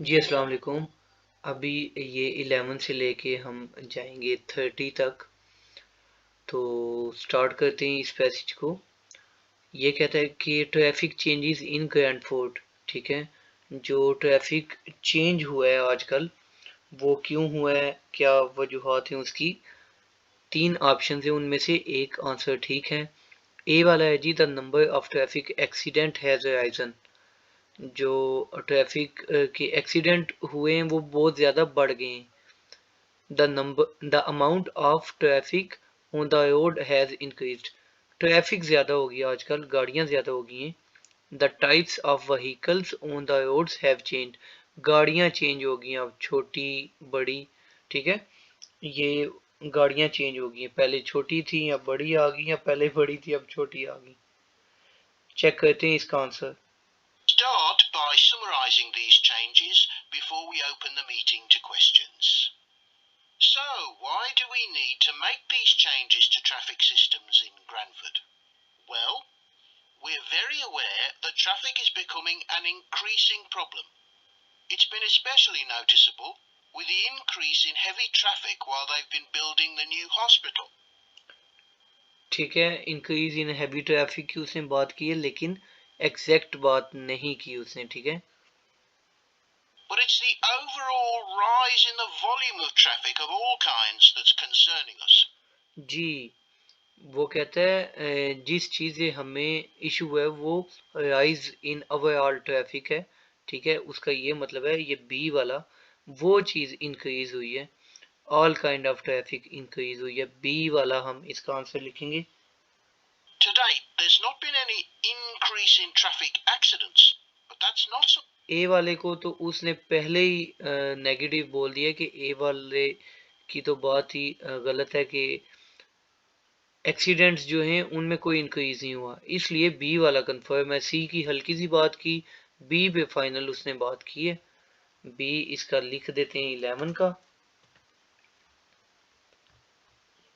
जी अस्सलाम वालेकुम। अभी ये 11 से लेके हम जाएंगे 30 तक। तो स्टार्ट करते हैं इस पैसेज को। ये कहता है कि ट्रैफिक चेंजेस इन क्रैंडफोर्ड। ठीक है, जो ट्रैफिक चेंज हुआ है आजकल वो क्यों हुआ है, क्या वजूहात हैं उसकी। 3 ऑप्शन है, उनमें से एक आंसर ठीक है। ए वाला है जी, the number of traffic accident has risen. जो ट्रैफिक के एक्सीडेंट हुए हैं वो बहुत ज़्यादा बढ़ गए हैं। The amount of traffic on the road has increased. Traffic ज़्यादा हो गया आजकल, गाड़ियाँ ज़्यादा हो गई हैं। The types of vehicles on the roads have changed. गाड़ियाँ चेंज हो गई हैं अब, छोटी बड़ी। ठीक है, ये गाड़ियाँ चेंज हो गई हैं, पहले छोटी थी अब बड़ी आ गई, या पहले बड़ी थी अब छोटी आ गई। चेक करते हैं इसका answer. Start by summarising these changes before we open the meeting to questions. So, why do we need to make these changes to traffic systems in Granford? Well, we're very aware that traffic is becoming an increasing problem. It's been especially noticeable with the increase in heavy traffic while they've been building the new hospital. ठीक है, increase in heavy traffic की उसने बात की है, लेकिन exact बात नहीं की उसने। ठीक है, But it's the overall rise in the volume of traffic of all kinds that's concerning us. जी वो कहता है जिस चीज़ से हमें इशू है वो राइज इन ओवरऑल ट्रैफिक है। ठीक है, उसका ये मतलब है, ये बी वाला वो चीज़ इंक्रीज हुई है, all kind of traffic increase हुई है। बी वाला हम इसका आंसर लिखेंगे। To date, there's not been any increase in traffic accidents, but that's not so. ए वाले को तो उसने पहले ही नेगेटिव बोल दिया कि ए वाले की तो बात ही गलत है कि एक्सीडेंट्स जो हैं उनमें कोई इंक्रीज नहीं हुआ, इसलिए बी वाला कंफर्म है। सी की हल्की सी बात की, बी पे फाइनल उसने बात की है। बी इसका लिख देते हैं 11 का।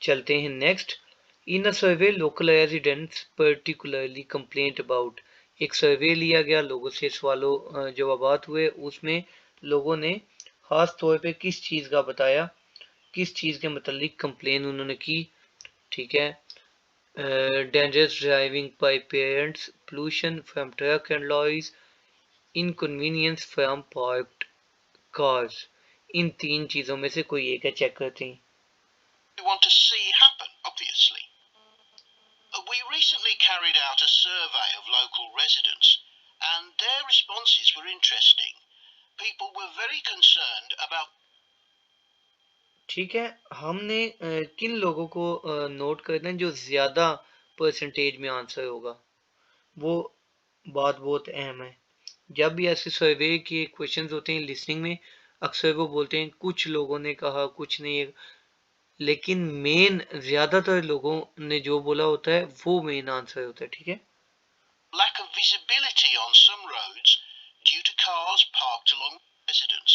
चलते हैं next. In a survey local residents particularly complaint about. एक सर्वे लिया गया, लोगों से सवालों जवाबात हुए, उसमें लोगों ने खास तौर पे किस चीज़ का बताया, किस चीज़ के मतलब कंप्लेन उन्होंने की। ठीक है, dangerous driving by parents, pollution from truck and lorries, inconvenience from parked cars। इन 3 चीज़ों में से कोई एक है, चेक करते हैं। We want to see happen, obviously. We recently carried out a survey of local residents, and their responses were interesting. People were very concerned about. ठीक है, हमने किन लोगों को नोट करना है जो ज़्यादा परसेंटेज में आंसर होगा, वो बात बहुत अहम है। जब भी ऐसे सर्वे के क्वेश्चंस होते हैं लिसनिंग में, अक्सर वो बोलते हैं कुछ लोगों ने कहा, कुछ नहीं, लेकिन मेन ज़्यादातर लोगों ने जो बोला होता है वो मेन आंसर होता है। ठीक है, Lack of visibility on some roads due to cars parked along residents,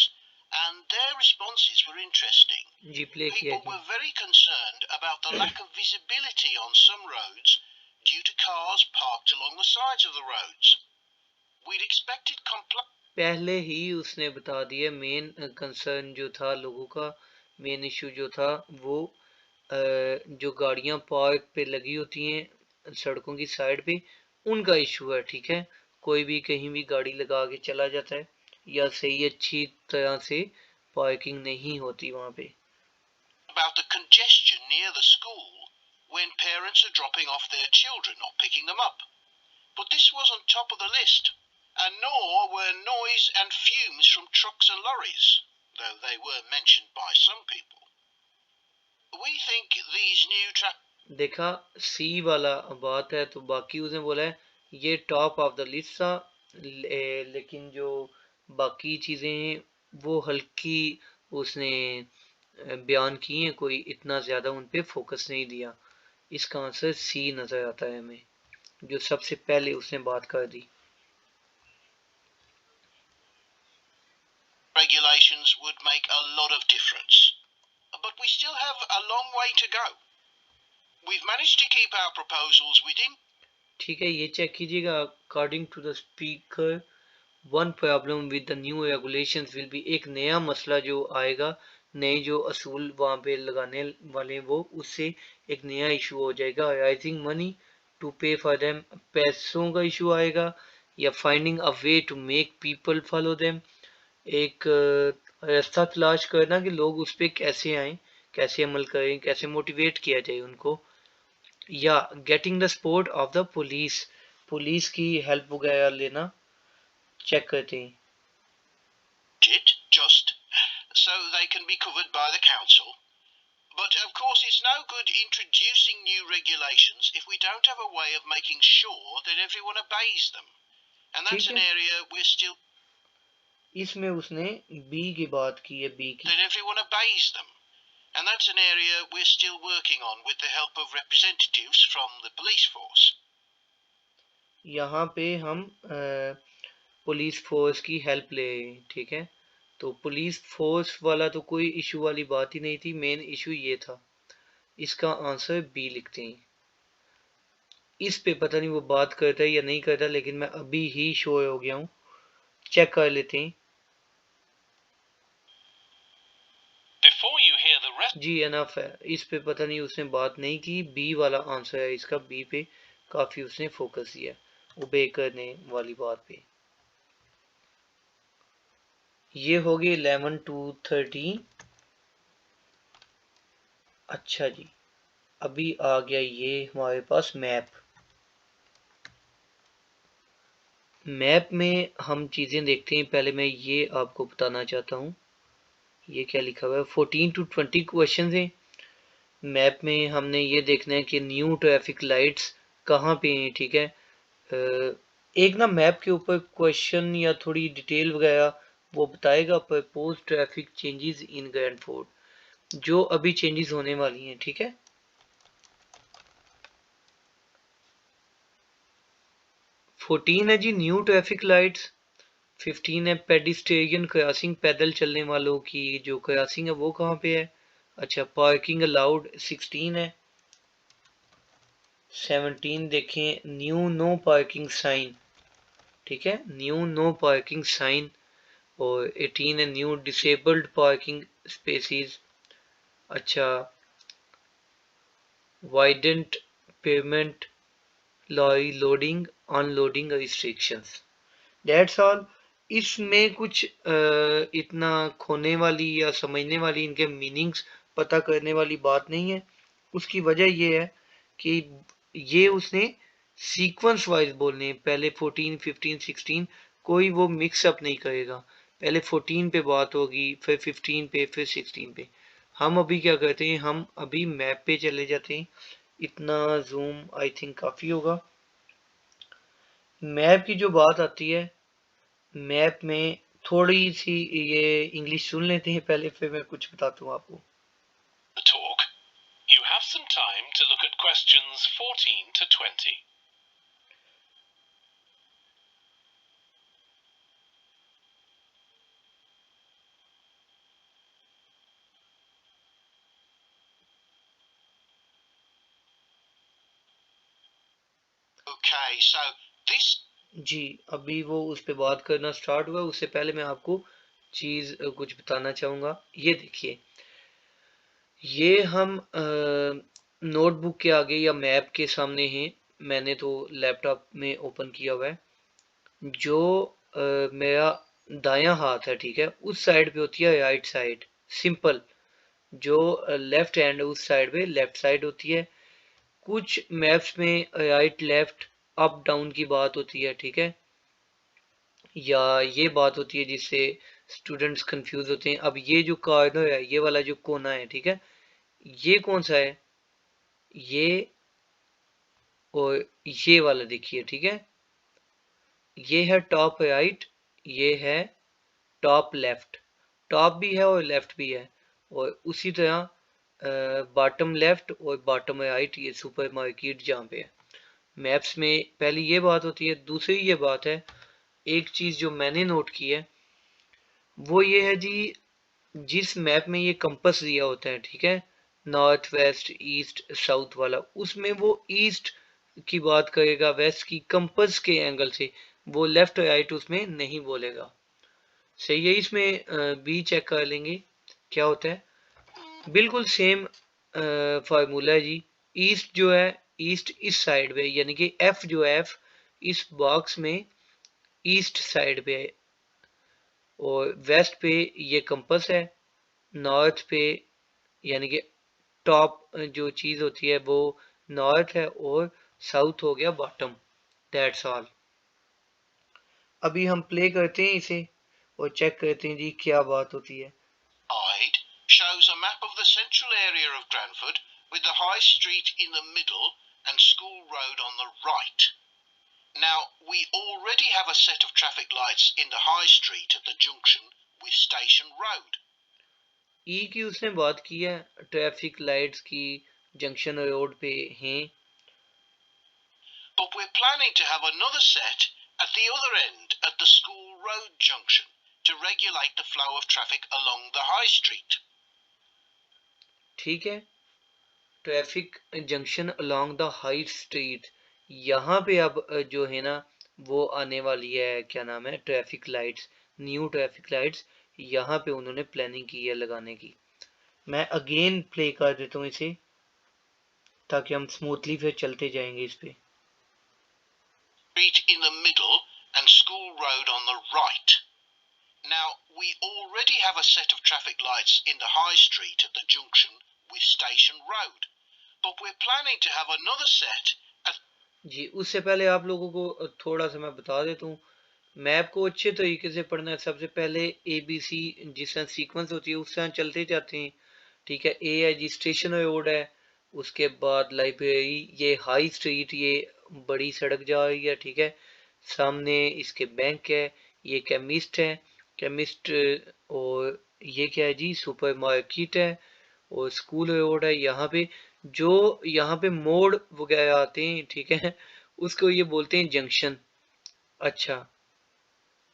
and their responses were interesting. जी प्ले किया People गया। were very concerned about the lack of visibility on some roads due to cars parked along the sides of the roads. We'd expected पहले ही उसने बता दिया, main concern जो था लोगों का, मेन इशू जो था वो जो गाड़ियां पार्क पे लगी होती हैं सड़कों की साइड पे, उनका इशू है। ठीक है, कोई भी कहीं भी गाड़ी लगा के चला जाता है, या सही अच्छी तरह से पार्किंग नहीं होती वहाँ पे। about the congestion near the school when parents are dropping off their children or picking them up. But this wasn't top of the list, and nor were noise and fumes from trucks and lorries, though they were mentioned by some people. We think these new देखा, सी वाला बात है तो बाकी उसने बोला है ये टॉप ऑफ द लिस्ट था, लेकिन जो बाकी चीज़ें हैं वो हल्की उसने बयान की हैं, कोई इतना ज़्यादा उन पे फोकस नहीं दिया। इसका आंसर सी नज़र आता है हमें, जो सबसे पहले उसने बात कर दी। regulations would make a lot of difference, but we still have a long way to go. We've managed to keep our proposals within. ठीक है, ये चेक कीजिएगा। According to the speaker one problem with the new regulations will be, एक नया मसला जो आएगा, नए जो असूल वहाँ पे लगाने वाले वो उससे एक नया इशू हो जाएगा। Raising money to pay for them, पैसों का इशू आएगा, या finding a way to make people follow them, एक रास्ता तलाश करना कि लोग उस पर कैसे आए, कैसे अमल करें, कैसे मोटिवेट किया जाए उनको, या getting the support of the police, police की हेल्प वगैरह लेना, चेक करते हैं। Just so they can be covered by the council. But of course it's no good introducing new regulations if we don't have a way of making sure that everyone obeys them. And that's an area we're still, इसमें उसने B की बात की है, B की, that everyone obeys them. And that's an area we're still working on with the help of representatives from the police force. यहाँ पे हम पुलिस फोर्स की हेल्प ले, ठीक है। तो पुलिस फोर्स वाला तो कोई इशू वाली बात ही नहीं थी, मेन इशू ये था। इसका आंसर बी लिखते हैं। इस पे पता नहीं वो बात करता है या नहीं करता, लेकिन मैं अभी ही श्योर हो गया हूँ, चेक कर लेते हैं। जी एनफ है, इस पे पता नहीं उसने बात नहीं की, बी वाला आंसर है इसका, बी पे काफी उसने फोकस किया, ओबे करने वाली बात पे। ये हो गए 11 to 13। अच्छा जी, अभी आ गया ये हमारे पास मैप। मैप में हम चीज़ें देखते हैं, पहले मैं ये आपको बताना चाहता हूँ, ये क्या लिखा हुआ है। 14 to 20 क्वेश्चन हैं मैप में। हमने ये देखना है कि न्यू ट्रैफिक लाइट्स कहाँ पे हैं, ठीक है। एक ना मैप के ऊपर क्वेश्चन या थोड़ी डिटेल वगैरह वो बताएगा, propose traffic changes in grand fort, जो अभी चेंजेस होने वाली हैं, ठीक है। फोर्टीन है जी न्यू ट्रैफिक लाइट्स, 15 है पेडिस्ट्रियन क्रॉसिंग, पैदल चलने वालों की जो क्रॉसिंग है वो कहाँ पे है। अच्छा, पार्किंग अलाउड 16 है। 17 देखें, न्यू नो पार्किंग साइन, ठीक है, न्यू नो पार्किंग साइन। और 18 है न्यू डिसेबल्ड पार्किंग स्पेसिस। अच्छा, widened pavement, lorry loading unloading restrictions, that's all. इसमें कुछ इतना खोने वाली या समझने वाली, इनके मीनिंग्स पता करने वाली बात नहीं है। उसकी वजह ये है कि ये उसने सीक्वेंस वाइज बोलने हैं, पहले 14, 15, 16, कोई वो मिक्सअप नहीं करेगा। पहले 14 पे बात होगी, फिर 15 पे, फिर 16 पे। हम अभी क्या करते हैं, हम अभी मैप पे चले जाते हैं। इतना जूम आई थिंक काफ़ी होगा। मैप की जो बात आती है, मैप में थोड़ी सी ये इंग्लिश सुन लेते हैं पहले, फिर मैं कुछ बताता हूँ आपको। Talk. You have some time to look at questions 14 to 20. Okay, so this जी, अभी वो उस पे बात करना स्टार्ट हुआ, उससे पहले मैं आपको चीज़ कुछ बताना चाहूँगा। ये देखिए, ये हम नोटबुक के आगे या मैप के सामने हैं, मैंने तो लैपटॉप में ओपन किया हुआ है। जो मेरा दायां हाथ है, ठीक है, उस साइड पे होती है राइट साइड, सिंपल। जो लेफ्ट हैंड है उस साइड पे लेफ्ट साइड होती है। कुछ मैप्स में राइट लेफ्ट अप डाउन की बात होती है, ठीक है, या ये बात होती है जिससे स्टूडेंट्स कंफ्यूज होते हैं। अब ये जो कॉर्नर है, ये वाला जो कोना है, ठीक है, ये कौन सा है, ये और ये वाला देखिए, ठीक है, ये है टॉप राइट, ये है टॉप लेफ्ट, टॉप भी है और लेफ्ट भी है। और उसी तरह बॉटम लेफ्ट और बॉटम राइट, ये सुपर मार्केट जहाँ पे है। मैप्स में पहली ये बात होती है। दूसरी ये बात है, एक चीज़ जो मैंने नोट की है वो ये है जी, जिस मैप में ये कंपस दिया होता है, ठीक है, नॉर्थ वेस्ट ईस्ट साउथ वाला, उसमें वो ईस्ट की बात करेगा वेस्ट की कंपस के एंगल से। वो लेफ्ट और राइट उसमें नहीं बोलेगा। सही है। इसमें बी चेक कर लेंगे क्या होता है। बिल्कुल सेम फार्मूला है जी। ईस्ट जो है, ईस्ट इस साइड पे, यानी कि एफ जो है, एफ इस बॉक्स में ईस्ट साइड पे है, और वेस्ट पे ये कंपस है, नॉर्थ पे यानी कि टॉप जो चीज होती है वो नॉर्थ है, और साउथ हो गया बॉटम। That's all. अभी हम प्ले करते हैं इसे और चेक करते हैं जी क्या बात होती है। Side shows a map of the central area of Cranford with the High Street in the middle and School Road on the right. Now, we already have a set of traffic lights in the High Street at the junction with Station Road. ई की उसने बात की है, traffic lights की junction road पे हैं। But we're planning to have another set at the other end at the School Road junction to regulate the flow of traffic along the High Street. ठीक है, traffic junction along the high street, यहाँ पे अब जो है ना वो आने वाली है, क्या नाम है, traffic lights, new traffic lights यहाँ पे उन्होंने प्लानिंग की है लगाने की। मैं अगेन प्ले कर देता हूँ इसे ताकि हम स्मूथली फिर चलते जाएंगे इस पे। Street in the middle and School Road on the right. Now, we already have a set of traffic lights in the High Street at the junction with Station Road, but we're planning to have another set at... जी, उससे पहले आप लोगों को थोड़ा सा मैं बता देता हूँ, मैप को अच्छे तरीके से पढ़ना है। सबसे पहले ABC जिस तरह सीक्वेंस होती है उस तरह चलते जाते हैं, ठीक है। ए है जी स्टेशन रोड है, उसके बाद लाइब्रेरी, ये हाई स्ट्रीट, ये बड़ी सड़क जा रही है, ठीक है। सामने इसके बैंक है, ये केमिस्ट है, केमिस्ट, और ये क्या है जी, सुपर मार्केट है, और स्कूल रोड है। यहाँ पे जो यहाँ पे मोड़ वगैरह आते हैं, ठीक है, उसको ये बोलते हैं जंक्शन। अच्छा,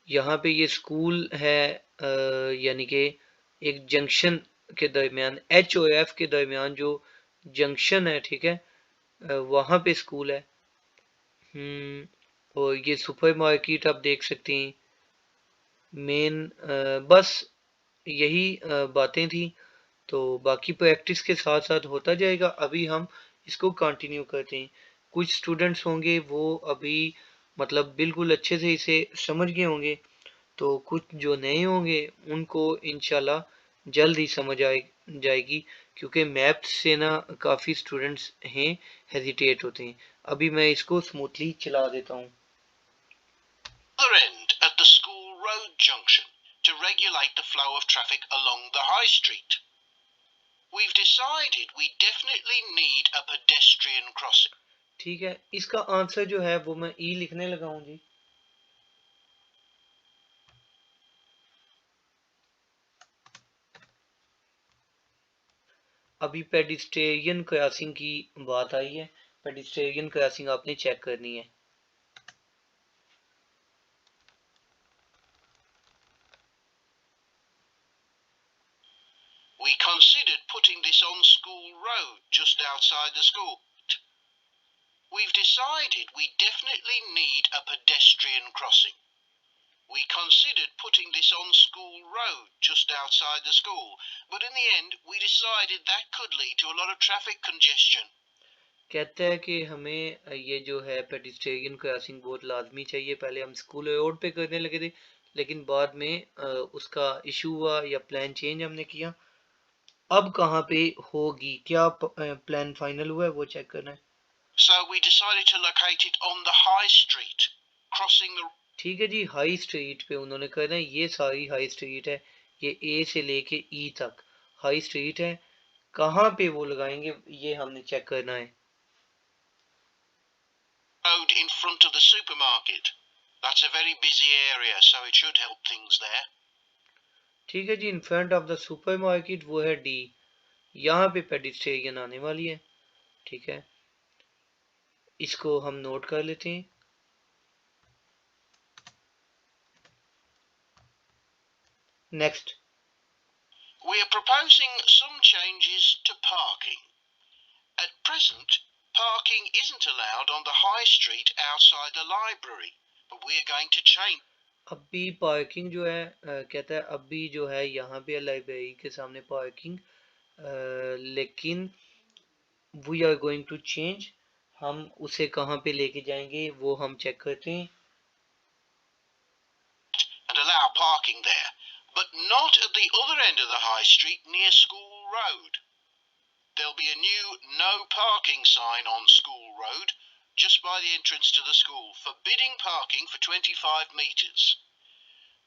यहाँ पे ये स्कूल है, यानी कि एक जंक्शन के दरमियान, एच और एफ के दरमियान जो जंक्शन है, ठीक है, वहाँ पे स्कूल है। और ये सुपर मार्केट आप देख सकते हैं। मेन बस यही बातें थी, तो बाकी प्रैक्टिस के साथ साथ होता जाएगा। अभी हम इसको कंटिन्यू करते हैं। कुछ स्टूडेंट्स होंगे वो अभी मतलब बिल्कुल अच्छे से इसे समझ गए होंगे, तो कुछ जो नए होंगे उनको इंशाल्लाह जल्द ही समझ जाएगी, क्योंकि मैप से ना काफ़ी स्टूडेंट्स हैं हेजिटेट होते हैं। अभी मैं इसको स्मूथली चला देता हूँ। other end at the School Road junction to regulate the flow of traffic along the High Street. We've decided we definitely need a pedestrian crossing. ठीक है, इसका आंसर जो है वो मैं ई लिखने लगा हूँ जी। अभी पेडिस्ट्रियन क्रॉसिंग की बात आई है, पेडिस्ट्रियन क्रॉसिंग आपने चेक करनी है। We considered putting this on School Road just outside the school. We've decided we definitely need a pedestrian crossing. We considered putting this on School Road just outside the school, but in the end we decided that could lead to a lot of traffic congestion. कहता है कि हमें ये जो है pedestrian crossing बहुत लाजमी चाहिए। पहले हम स्कूल रोड पे करने लगे थे, लेकिन बाद में उसका इशू हुआ या प्लान चेंज हमने किया। अब कहाँ पे होगी, क्या प्लान फाइनल हुआ है वो चेक करना है। So we decided to locate it on the High Street, crossing the... ठीक है जी, हाई स्ट्रीट पे उन्होंने करना है। ये सारी हाई स्ट्रीट है, ये ए से लेके ई तक हाई स्ट्रीट है। कहाँ पे वो लगाएंगे ये हमने चेक करना है। road in front of the supermarket. That's a very busy area, so it should help things there. ठीक है जी, in front of the supermarket वो है डी, यहाँ पे पेडिस्ट्रियन आने वाली है, ठीक है। इसको हम नोट कर लेते हैं। Next, We are proposing some changes to parking. At present, parking isn't allowed on the High Street outside the library, we're going to change. अब भी पार्किंग जो है कहता है अब भी जो है यहाँ पे लाइब्रेरी के सामने पार्किंग, लेकिन we are going to change, हम उसे कहाँ पे लेके जाएंगे वो हम चेक करते हैं। And allow parking there, but not at the other end of the high street near School Road. There'll be a new no parking sign on School Road just by the entrance to the school, forbidding parking for 25 metres.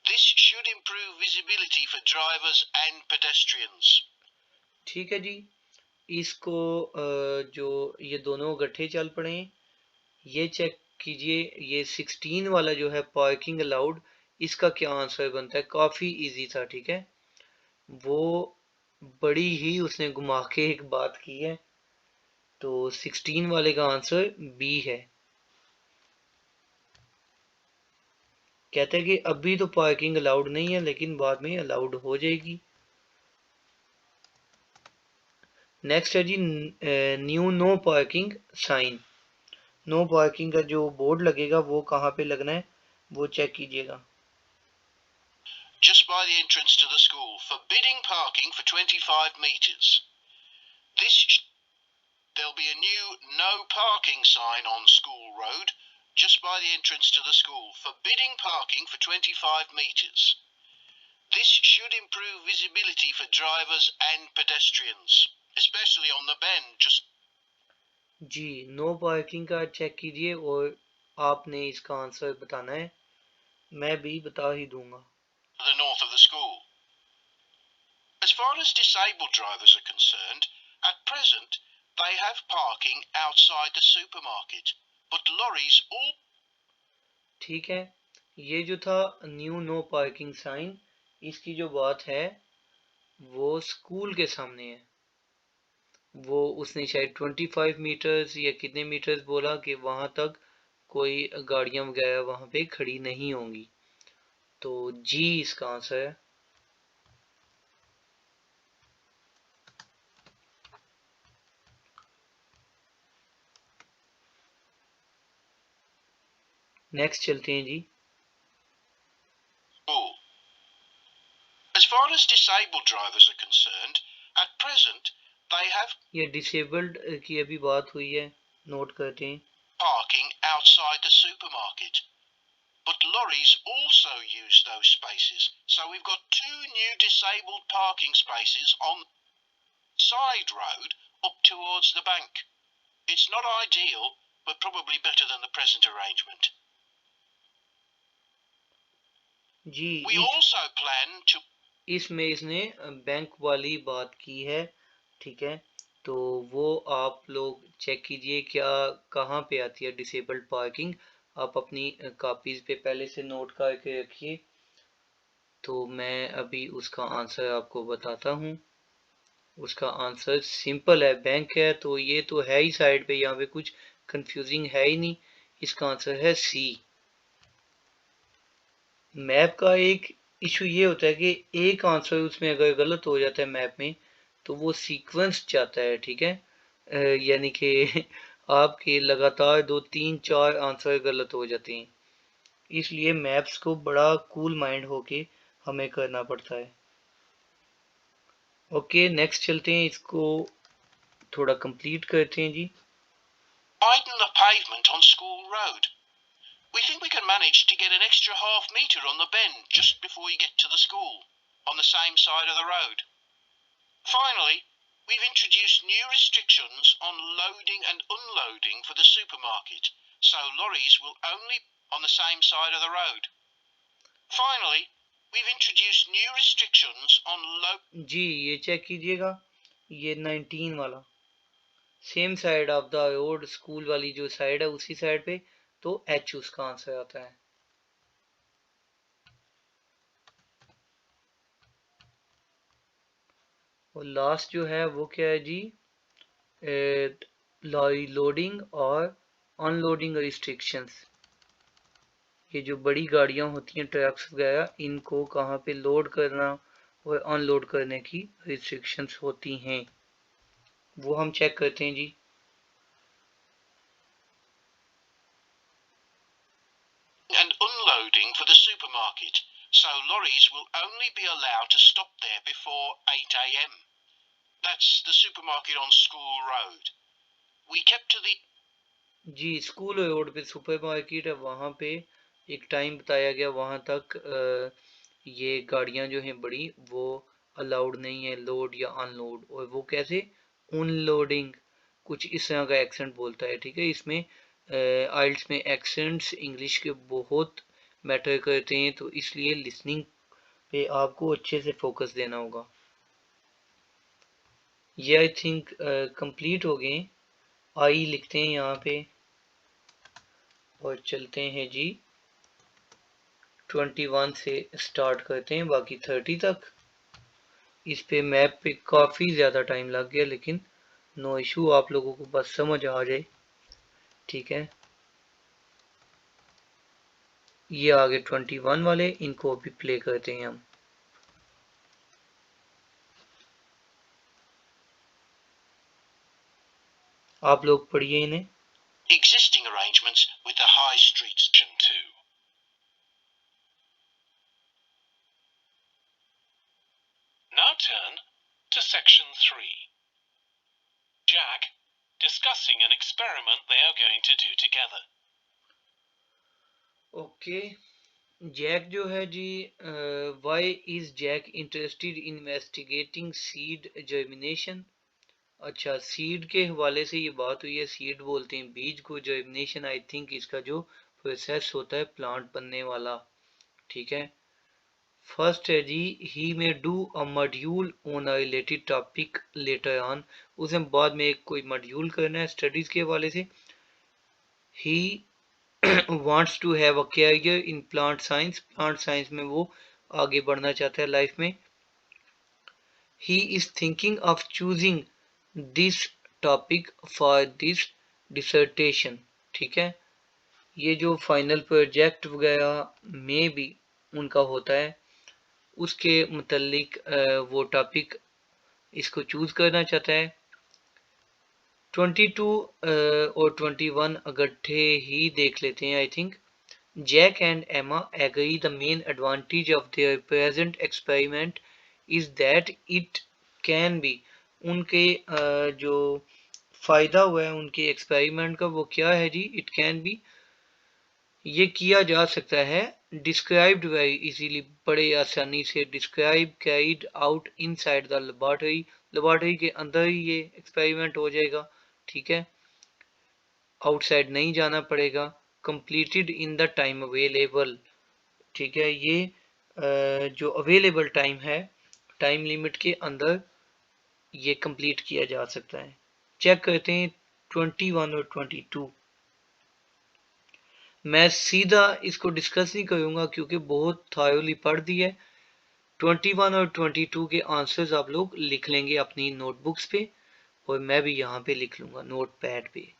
This should improve visibility for drivers and pedestrians. ठीक है जी, इसको जो ये दोनों गट्ठे चल पड़े हैं, ये चेक कीजिए, ये 16 वाला जो है पार्किंग अलाउड, इसका क्या आंसर बनता है। काफ़ी इजी था, ठीक है, वो बड़ी ही उसने घुमा के एक बात की है, तो 16 वाले का आंसर बी है। कहते हैं कि अभी तो पार्किंग अलाउड नहीं है लेकिन बाद में अलाउड हो जाएगी। नेक्स्ट है जी new no parking sign. No parking का जो बोर्ड लगेगा वो कहाँ पे लगना है वो चेक कीजिएगा। Just by the entrance to the school, forbidding parking for 25 metres. There'll be a new no parking sign on School Road just by the entrance to the school, forbidding parking for 25 metres. This should improve visibility for drivers and pedestrians, especially on the bend. जी, no parking का check कीजिए और आपने इसका answer बताना है, मैं भी बता ही दूंगा। To the north of the school. As far as disabled drivers are concerned, at present they have parking outside the supermarket, but lorries all. ठीक है, ये जो था न्यू नो पार्किंग साइन, इसकी जो बात है वो स्कूल के सामने है। वो उसने शायद 25 मीटर्स या कितने मीटर्स बोला कि वहां तक कोई गाड़ियां वगैरह वहां पे खड़ी नहीं होंगी, तो जी इसका आंसर है। नेक्स्ट चलते हैं जी। As far as disabled drivers are concerned, at present they have. ये डिसेबल्ड की अभी बात हुई है, नोट करते हैं। Parking outside the supermarket, but lorries also use those spaces, so we've got two new disabled parking spaces on side road up towards the bank. It's not ideal, but probably better than the present arrangement. Ji, We also plan to. इसमें इसने bank वाली बात की है, ठीक है, तो वो आप लोग चेक कीजिए क्या कहाँ पे आती है डिसेबल्ड पार्किंग। आप अपनी कॉपीज पे पहले से नोट करके रखिए, तो मैं अभी उसका आंसर आपको बताता हूँ। उसका आंसर सिंपल है, बैंक है तो ये तो है ही साइड पे, यहाँ पे कुछ कंफ्यूजिंग है ही नहीं। इसका आंसर है सी। मैप का एक इशू ये होता है कि एक आंसर उसमें अगर गलत हो जाता है मैप में तो वो सीक्वेंस जाता है, ठीक है, यानी कि आपके लगातार 2 3 4 आंसर गलत हो जाते हैं, इसलिए मैप्स को बड़ा कूल माइंड होके हमें करना पड़ता है। ओके, नेक्स्ट चलते हैं, इसको थोड़ा कंप्लीट करते हैं जी। Widen the pavement on School Road. We think we can manage to get an extra half metre on the bend just before you get to the school, on the same side of the road. Finally, we've introduced new restrictions on loading and unloading for the supermarket, so lorries will only on the same side of the road. Finally, we've introduced new restrictions on जी ये check कीजिएगा, ये 19 वाला same side of the road, school वाली जो side है उसी side पे, तो एच उसका आंसर आता है। और लास्ट जो है वो क्या है जी, लोडिंग और अनलोडिंग रिस्ट्रिक्शंस। ये जो बड़ी गाड़ियां होती हैं ट्रक्स वगैरह, इनको कहाँ पे लोड करना और अनलोड करने की रिस्ट्रिक्शंस होती हैं, वो हम चेक करते हैं जी। and supermarket, so lorries will only be allowed to stop there before 8 a.m. That's the supermarket on School Road. We kept to the जी, स्कूल रोड पे सुपरमार्केट है, वहाँ पे एक टाइम बताया गया, वहाँ तक ये गाड़ियाँ जो हैं बड़ी वो अलाउड नहीं है, लोड या अनलोड। और वो कैसे, अनलोडिंग, कुछ इस तरह का एक्सेंट बोलता है। ठीक है, इसमें आइल्स में एक्सेंट्स इंग्लिश के बहुत मैटर करते हैं, तो इसलिए लिसनिंग पे आपको अच्छे से फोकस देना होगा। ये आई थिंक कंप्लीट हो गए। आई लिखते हैं यहाँ पे और चलते हैं जी 21 से स्टार्ट करते हैं, बाकी 30 तक। इस पे मैप पे काफ़ी ज़्यादा टाइम लग गया, लेकिन नो इशू, आप लोगों को बस समझ आ जाए। ठीक है, ये आगे 21 वाले, इनको भी प्ले करते हैं हम। आप लोग पढ़िए इन्हें। existing arrangements with the High Street Section 2. Now turn to Section 3. Jack discussing an experiment they are going to do together. Okay, Jack जो है जी, why is Jack interested in investigating seed germination. अच्छा, seed के हवाले से ये बात हुई है। सीड बोलते हैं बीज को, जर्मिनेशन आई थिंक इसका जो प्रोसेस होता है प्लांट बनने वाला। ठीक है, फर्स्ट है जी, ही में do a module on a related topic later on. उसे बाद में एक कोई मॉड्यूल करना है स्टडीज के हवाले से। He wants to have a career in plant science, plant science में वो आगे बढ़ना चाहता है लाइफ में। He is thinking of choosing this topic for this dissertation. ठीक है, ये जो फाइनल प्रोजेक्ट वगैरह में भी उनका होता है, उसके मुतल्लिक वो टॉपिक इसको चूज करना चाहता है। 22 और 21 इकट्ठे ही देख लेते हैं I think. Jack and Emma agree the main advantage of their present experiment is that it can be, उनके जो फायदा हुआ है उनके एक्सपेरिमेंट का वो क्या है जी, इट कैन बी, ये किया जा सकता है, डिस्क्राइब्ड वेरी इजीली, बड़े आसानी से, describe carried out inside the laboratory, laboratory के अंदर ही ये एक्सपेरिमेंट हो जाएगा। ठीक है, आउटसाइड नहीं जाना पड़ेगा। Completed in the time available. ठीक है, ये जो अवेलेबल टाइम है, टाइम लिमिट के अंदर ये कंप्लीट किया जा सकता है। चेक करते हैं 21 और 22। मैं सीधा इसको डिस्कस नहीं करूंगा क्योंकि बहुत थारोली पढ़ दी है। 21 और 22 के आंसर्स आप लोग लिख लेंगे अपनी नोटबुक्स पे, और मैं भी यहाँ पे लिख लूंगा नोट पैड पे।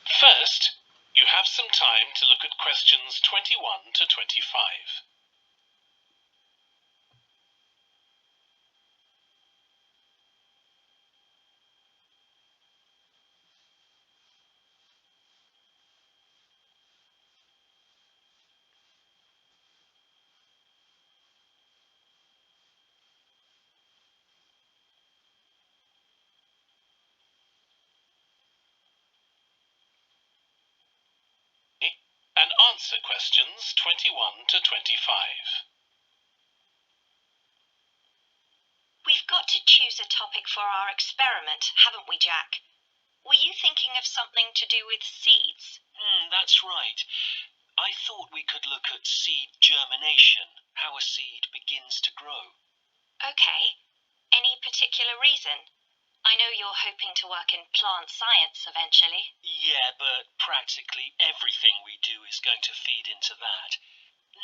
First, you have some time to look at questions 21 to 25. And answer questions 21 to 25. We've got to choose a topic for our experiment, haven't we, Jack? Were you thinking of something to do with seeds? That's right. I thought we could look at seed germination, how a seed begins to grow. Okay. Any particular reason? I know you're hoping to work in plant science eventually. Yeah, but practically everything we do is going to feed into that.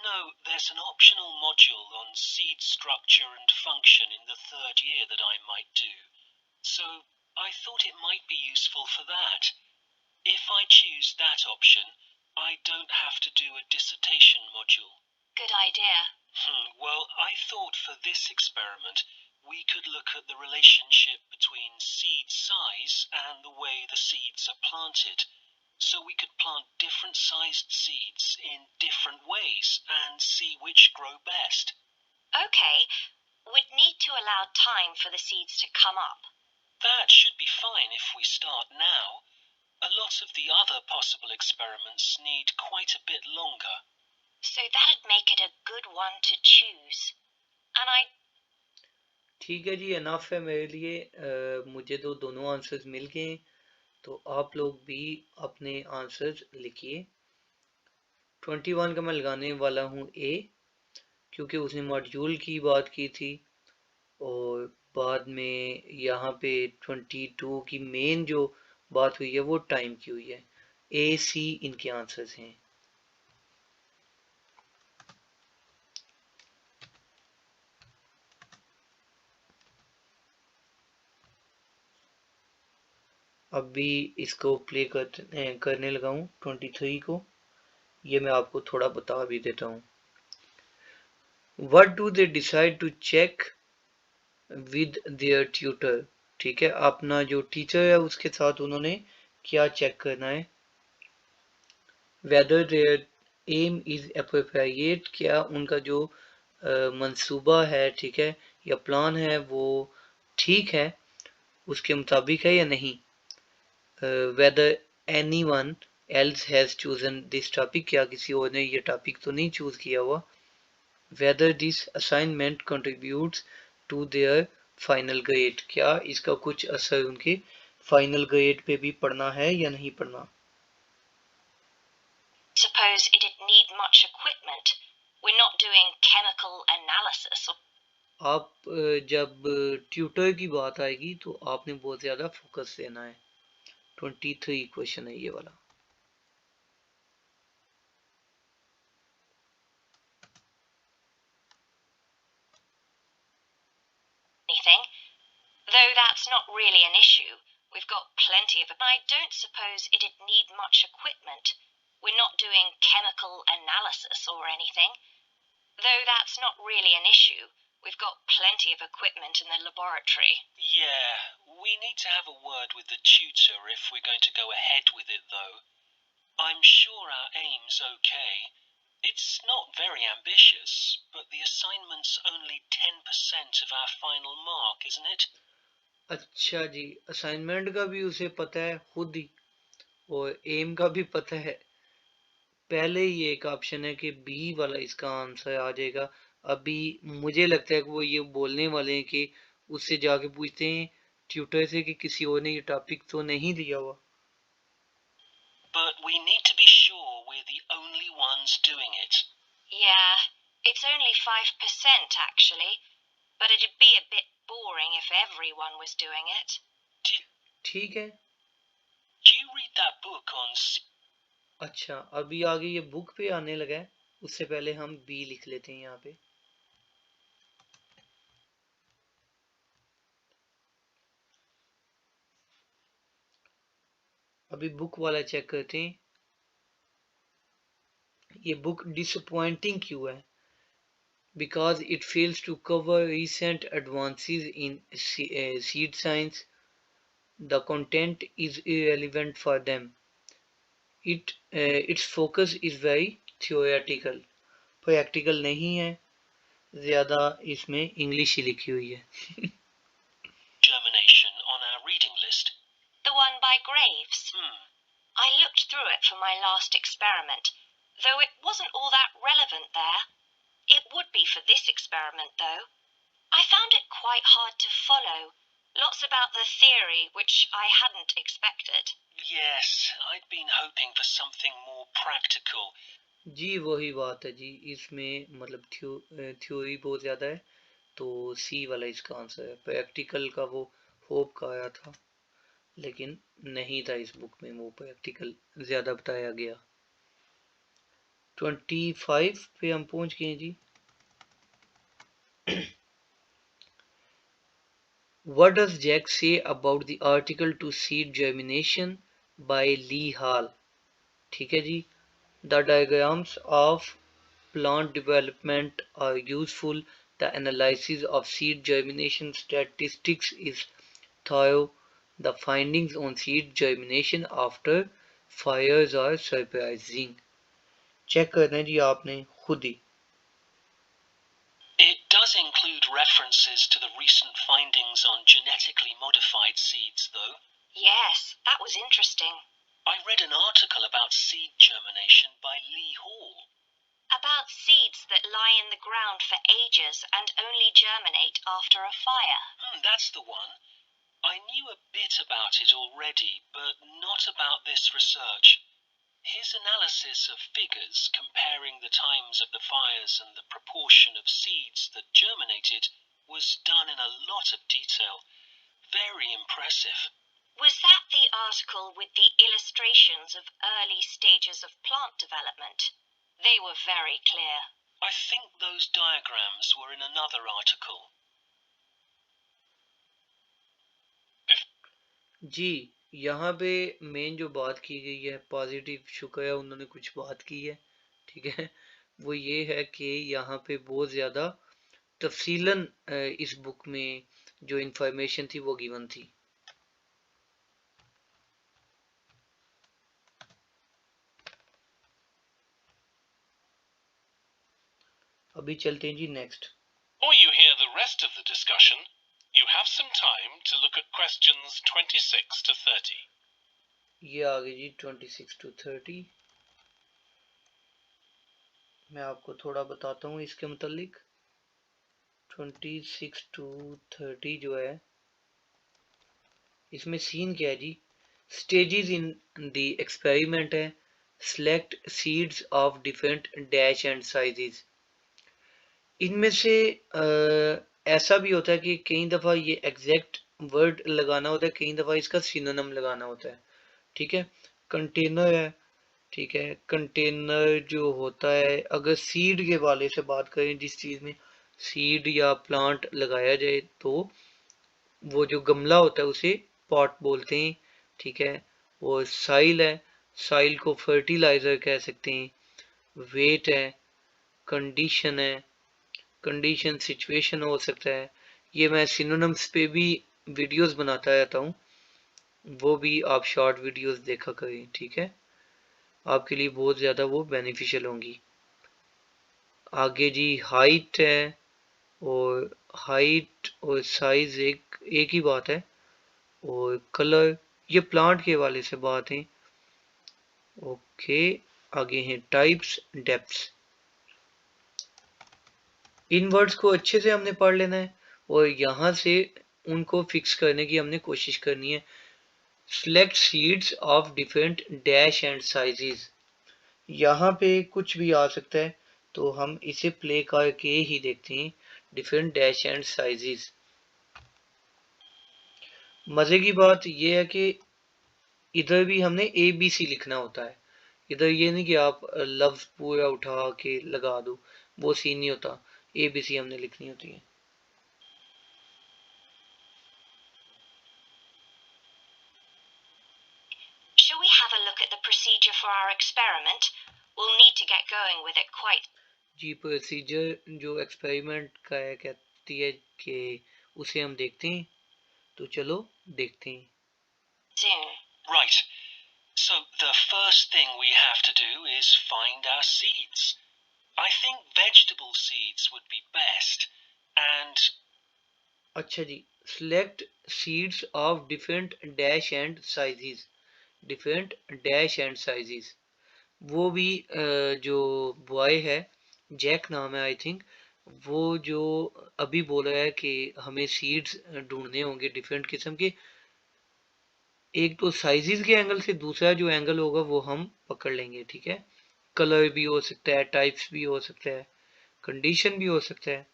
No, there's an optional module on seed structure and function in the third year that I might do. So I thought it might be useful for that. If I choose that option, I don't have to do a dissertation module. Good idea. Well, I thought for this experiment we could look at the relationship between seed size and the way the seeds are planted. so we could plant different sized seeds in different ways and see which grow best. Okay, we'd need to allow time for the seeds to come up. That should be fine if we start now. A lot of the other possible experiments need quite a bit longer. So that'd make it a good one to choose. And I... ठीक है जी, enough है मेरे लिए। मुझे तो दोनों answers मिल गए हैं, तो आप लोग भी अपने आंसर्स लिखिए। 21 का मैं लगाने वाला हूँ ए, क्योंकि उसने मॉड्यूल की बात की थी, और बाद में यहाँ पे 22 की मेन जो बात हुई है वो टाइम की हुई है। ए सी इनके आंसर्स हैं। अब भी इसको प्ले करने लगा हूँ 23 को। ये मैं आपको थोड़ा बता भी देता हूँ। What do they decide to check with their tutor? ठीक है, अपना जो टीचर है उसके साथ उन्होंने क्या चेक करना है। Whether their aim is appropriate, क्या उनका जो मंसूबा है, ठीक है, या प्लान है वो ठीक है, उसके मुताबिक है या नहीं। Whether anyone else has chosen this topic, क्या किसी और ने ये टॉपिक तो नहीं चूज किया हुआ। Whether this assignment contributes to their final grade, क्या इसका कुछ असर उनके फाइनल ग्रेड पे भी पड़ना है या नहीं पड़ना। Suppose it'd need much equipment. We're not doing chemical analysis. आप जब ट्यूटर की बात आएगी तो आपने बहुत ज़्यादा फोकस देना है। 23 क्वेश्चन है ये वाला। Anything. Though that's not really an issue. We've got plenty of it. I don't suppose it'd need much equipment. We're not doing chemical analysis or anything. Though that's not really an issue. We've got plenty of equipment in the laboratory. Yeah, we need to have a word with the tutor if we're going to go ahead with it, though. I'm sure our aim's okay. It's not very ambitious, but the assignment's only 10% of our final mark, isn't it? अच्छा जी, assignment का भी उसे पता है खुद ही, और M का भी पता है। पहले ही एक ऑप्शन है कि बी वाला इसका आंसर आ जाएगा। अभी मुझे लगता है कि वो ये बोलने वाले हैं कि उससे जाके पूछते हैं ट्यूटर से कि किसी और ने ये टॉपिक तो नहीं लिया हुआ। But we need to be sure we're the only ones doing it. Yeah, it's only 5% actually, but it'd be a bit boring if everyone was doing it. ठीक है। Do you read that book on... अच्छा, अभी आगे ये book पे आने लगा है, उससे पहले हम बी लिख लेते हैं यहाँ पे। अभी बुक वाला चेक करते हैं। ये बुक डिसअपॉइंटिंग क्यों है? Because it fails to cover recent advances in seed science. The content is irrelevant for them. Its focus is very theoretical. Practical नहीं है, ज़्यादा इसमें इंग्लिश ही लिखी हुई है। Germination on our reading list. The one by Graves. I looked through it for my last experiment, though it wasn't all that relevant there. It would be for this experiment, though. I found it quite hard to follow. Lots about the theory, which I hadn't expected. Yes, I'd been hoping for something more practical. जी वही बात है जी, इसमें मतलब theory बहुत ज़्यादा है, तो सी वाला इसका आंसर है। प्रैक्टिकल का वो होप का आया था, लेकिन नहीं था इस बुक में वो प्रैक्टिकल ज़्यादा बताया गया। 25 पे हम पहुंच गए जी। What does Jack say about the article to seed germination by Lee Hall? ठीक है जी। The diagrams of plant development are useful. The analysis of seed germination statistics is thorough. The findings on seed germination after Fires are surprising. Check करना है जी आपने खुद ही. It does include references to the recent findings on genetically modified seeds, though. Yes, that was interesting. I read an article about seed germination by Lee Hall. About seeds that lie in the ground for ages and only germinate after a fire. That's the one. I knew a bit about it already, but not about this research. His analysis of figures comparing the times of the fires and the proportion of seeds that germinated was done in a lot of detail. Very impressive. Was that the article with the illustrations of early stages of plant development? They were very clear. I think those diagrams were in another article. जी यहाँ पे main जो बात की गई है, positive, शुक्र है उन्होंने कुछ बात की है, ठीक है, वो ये है कि यहाँ पे बहुत ज़्यादा तफसीलन इस बुक में जो इंफॉर्मेशन थी वो गिवन थी. अभी चलते हैं जी next. Before you hear the rest of the discussion, you have some time to look at questions 26 to 30. ये आ गई जी 26 to 30. मैं आपको थोड़ा बताता हूँ इसके मुतालिक. 26 to 30 जो है, इसमें सीन क्या है जी, स्टेजेस इन द एक्सपेरिमेंट है, select seeds of different dash and sizes. इनमें से ऐसा भी होता है कि कई दफ़ा ये एग्जैक्ट वर्ड लगाना होता है, कई दफ़ा इसका सिनोनिम लगाना होता है, ठीक है. कंटेनर है, ठीक है, कंटेनर जो होता है, अगर सीड के वाले से बात करें, जिस चीज़ में सीड या प्लांट लगाया जाए, तो वो जो गमला होता है उसे पॉट बोलते हैं, ठीक है. और साइल है, साइल को फर्टिलाइजर कह सकते हैं. वेट है, कंडीशन है, कंडीशन सिचुएशन हो सकता है. ये मैं सिनोनिम्स पे भी वीडियोस बनाता रहता हूँ, वो भी आप शॉर्ट वीडियोस देखा करें, ठीक है, आपके लिए बहुत ज़्यादा वो बेनिफिशियल होंगी. आगे जी हाइट है, और हाइट और साइज एक ही बात है. और कलर, ये प्लांट के वाले से बात है. ओके, आगे हैं टाइप्स, डेप्थ्स. इन वर्ड्स को अच्छे से हमने पढ़ लेना है और यहाँ से उनको फिक्स करने की हमने कोशिश करनी है. Select seeds of different dash and sizes. यहाँ पे कुछ भी आ सकता है, तो हम इसे प्ले करके ही देखते हैं. Different dash and sizes. मजे की बात यह है कि इधर भी हमने ABC लिखना होता है. इधर ये नहीं कि आप लफ्ज पूरा उठा के लगा दो, वो सीन नहीं होता. ABC हमने लिखनी होती है. Shall we have a look at the procedure for our experiment? We'll need to get going with it quite. जी प्रोसीजर जो एक्सपेरिमेंट का है कहती है कि उसे हम देखते हैं, तो चलो देखते हैं. Soon. Right. So the first thing we have to do is find our seeds. I think vegetable seeds would be best. And अच्छा जी, select seeds of different dash and sizes. different dash and sizes. वो भी जो boy है, Jack नाम है I think, वो जो अभी बोल रहा है कि हमें सीड्स ढूंढने होंगे डिफरेंट किस्म के. एक तो साइजेस के एंगल से, दूसरा जो एंगल होगा वो हम पकड़ लेंगे, ठीक है. कलर भी हो सकता है, टाइप्स भी हो सकता है, कंडीशन भी हो सकता है.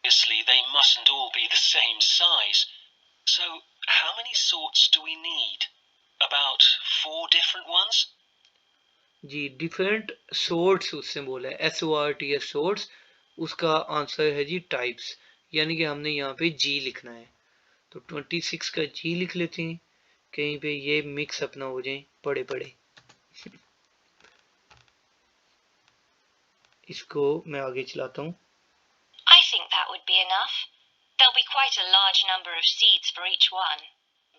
obviously they mustn't all be the same size. So how many sorts do we need? About 4 different ones? जी डिफरेंट सोर्ट्स उससे बोला है, SORTS सोर्ट्स. उसका आंसर है जी टाइप्स, यानी कि हमने यहाँ पे G लिखना है. तो 26 का G लिख लेते हैं, कहीं पे ये मिक्स अप ना हो जाए पड़े पड़े. इसको मैं आगे चलाता हूँ. I think that would be enough. There'll be quite a large number of seeds for each one.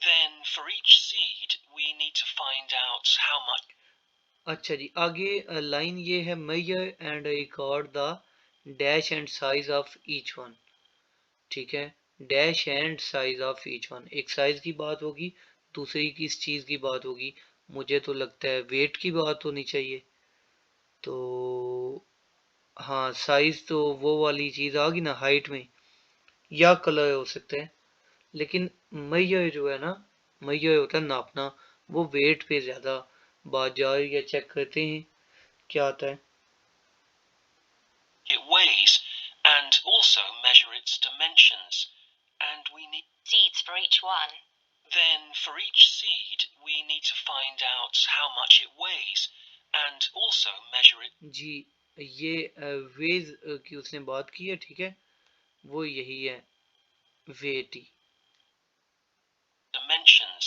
Then for each seed, we need to find out how much. अच्छा जी, आगे लाइन ये है, measure and record the dash and size of each one। ठीक है, dash and size of each one, एक size की बात होगी, दूसरी किस चीज की बात होगी, मुझे तो लगता है वेट की बात होनी चाहिए। तो हाँ, साइज तो वो वाली चीज आ गई ना, हाइट में, या कलर हो सकते हैं, लेकिन मैयर जो है ना, मैयर होता है नापना, वो वेट पे ज्यादा बात जा रही है। चेक करते हैं क्या आता है। It weighs and also measure its dimensions, and we need seeds for each one. Then for each seed, we need to find out how much it weighs and also measure it. जी, ये veg की उसने बात की है, ठीक है, वो यही है, वेट ही। Dimensions,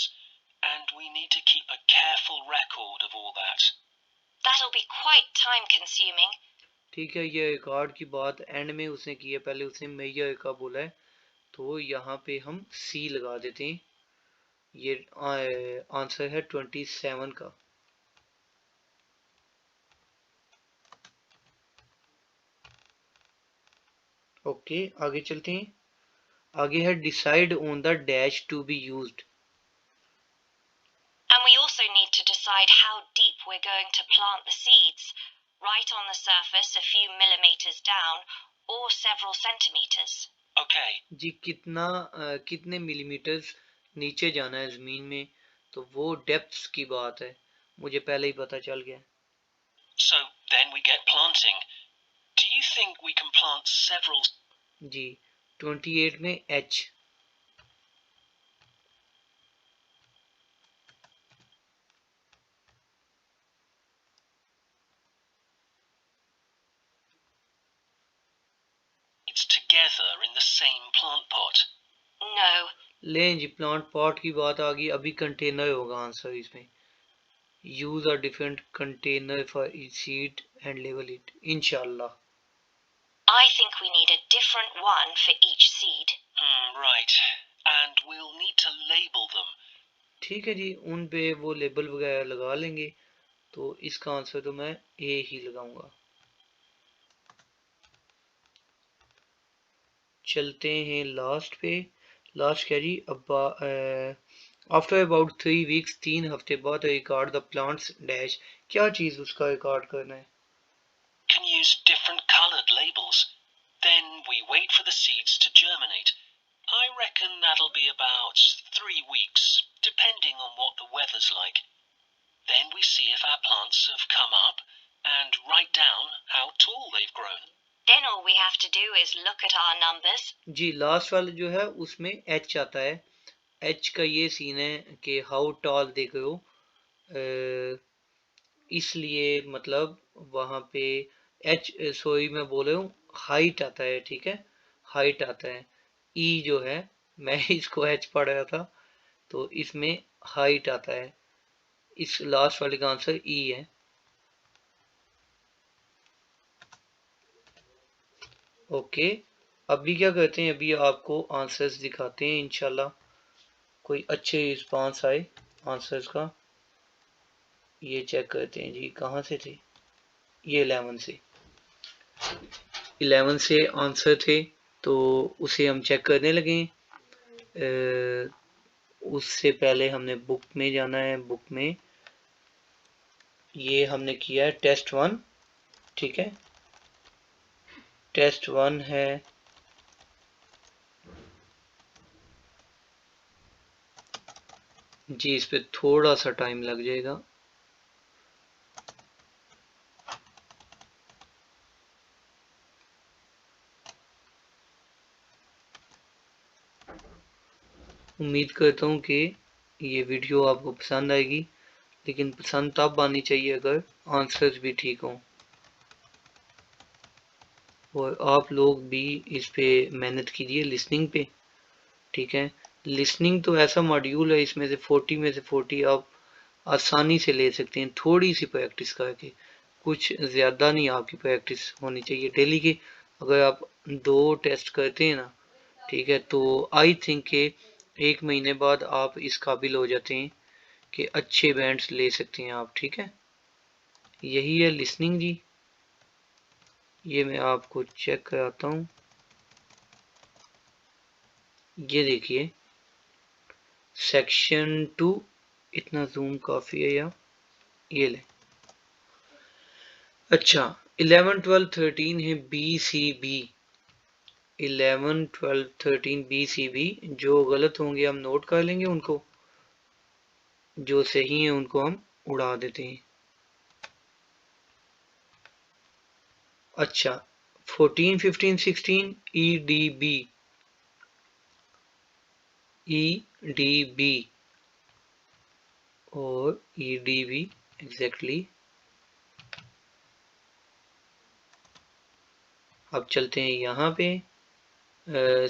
and we need to keep a careful record of all that. That'll be quite time consuming. ठीक है, ये रिकॉर्ड की बात एंड में उसने की है, पहले उसने मेजर का बोला है, तो यहाँ पे हम सी लगा देते हैं। ये आंसर है 27 का। ओके, आगे चलते हैं। आगे है decide on the dash to be used. And we also need to decide how deep we're going to plant the seeds, right on the surface a few millimeters down or several centimeters. Okay. जी, कितने millimetres नीचे जाना है जमीन में, तो वो depths की बात है, मुझे पहले ही पता चल गया। So then we get planting. Do you think we can plant several? जी, 28 में H। It's together in the same plant pot. No. लें जी, प्लांट पॉट की बात आ गई, अभी कंटेनर होगा आंसर इसमें। Use a different container for each seed and label it, इंशाल्लाह। I think we need a different one for each seed. Right. And we'll need to label them. ठीक है जी, उन पे वो लेबल वगैरह लगा लेंगे, तो इसका आंसर तो मैं ए ही लगाऊंगा। चलते हैं लास्ट पे। लास्ट क्या जी, आफ्टर अबाउट 3 वीक्स, 3 हफ्ते बाद रिकॉर्ड द प्लांट्स डैश, क्या चीज उसका रिकॉर्ड करना है। Can use different colored labels. Then we wait for the seeds to germinate. I reckon that'll be about 3 weeks, depending on what the weather's like. Then we see if our plants have come up and write down how tall they've grown. Then all we have to do is look at our numbers. जी, last वाला जो है उसमें H आता है। H का ये scene है कि हाउ टॉल देख रहे हो, इसलिए मतलब वहाँ पे एच, सॉरी मैं बोल रहा हूँ, हाइट आता है, ठीक है, हाइट आता है। ई जो है, मैं इसको एच पढ़ रहा था, तो इसमें हाइट आता है। इस लास्ट वाले का आंसर ई है। ओके, अभी क्या करते हैं, अभी आपको आंसर्स दिखाते हैं, इंशाल्लाह कोई अच्छे रिस्पांस आए आंसर्स का। ये चेक करते हैं जी, कहाँ से थे ये, 11 से, 11 से आंसर थे, तो उसे हम चेक करने लगे। उससे पहले हमने बुक में जाना है। बुक में ये हमने किया है टेस्ट 1, ठीक है, टेस्ट 1 है, जी इस पे थोड़ा सा टाइम लग जाएगा। उम्मीद करता हूँ कि ये वीडियो आपको पसंद आएगी, लेकिन पसंद तब आनी चाहिए अगर आंसर्स भी ठीक हों, और आप लोग भी इस पे मेहनत कीजिए लिसनिंग पे, ठीक है। लिसनिंग तो ऐसा मॉड्यूल है, इसमें से 40 में से 40 आप आसानी से ले सकते हैं, थोड़ी सी प्रैक्टिस करके, कुछ ज़्यादा नहीं, आपकी प्रैक्टिस होनी चाहिए डेली की। अगर आप 2 टेस्ट करते हैं ना, ठीक है, तो आई थिंक के 1 महीने बाद आप इस काबिल हो जाते हैं कि अच्छे बैंड्स ले सकते हैं आप, ठीक है। यही है लिसनिंग जी। ये मैं आपको चेक कराता हूँ। ये देखिए सेक्शन 2, इतना जूम काफ़ी है या ये ले। अच्छा 11, 12, 13 है BCB। 11, 12, 13 BCB। जो गलत होंगे हम नोट कर लेंगे उनको, जो सही है उनको हम उड़ा देते हैं। अच्छा 14, 15, 16 EDB। EDB और EDB एग्जैक्टली। अब चलते हैं यहाँ पे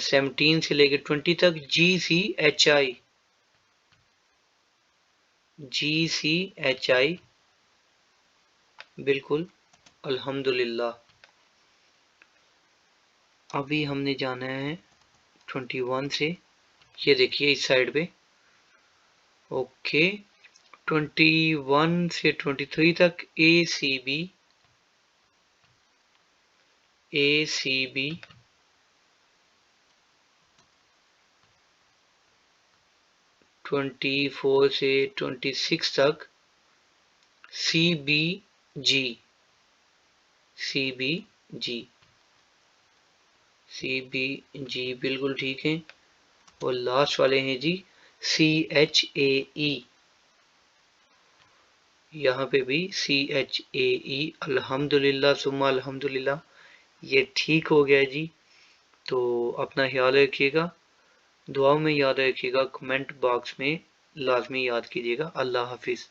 17 से लेकर 20 तक GCHI। GCHI बिल्कुल अल्हम्दुलिल्लाह। अभी हमने जाना है 21 से, ये देखिए इस साइड पे। ओके 21 से 23 तक ACB। ACB 24 से 26 तक CBG। CBG CBG बिल्कुल ठीक है। और लास्ट वाले हैं जी CHAE। यहाँ पे भी CHAE अल्हम्दुलिल्लाह सुम्मा अल्हम्दुलिल्लाह, ये ठीक हो गया जी। तो अपना ख्याल रखिएगा, दुआ में याद रखिएगा, कमेंट बॉक्स में लाजमी याद कीजिएगा। अल्लाह हाफिज़।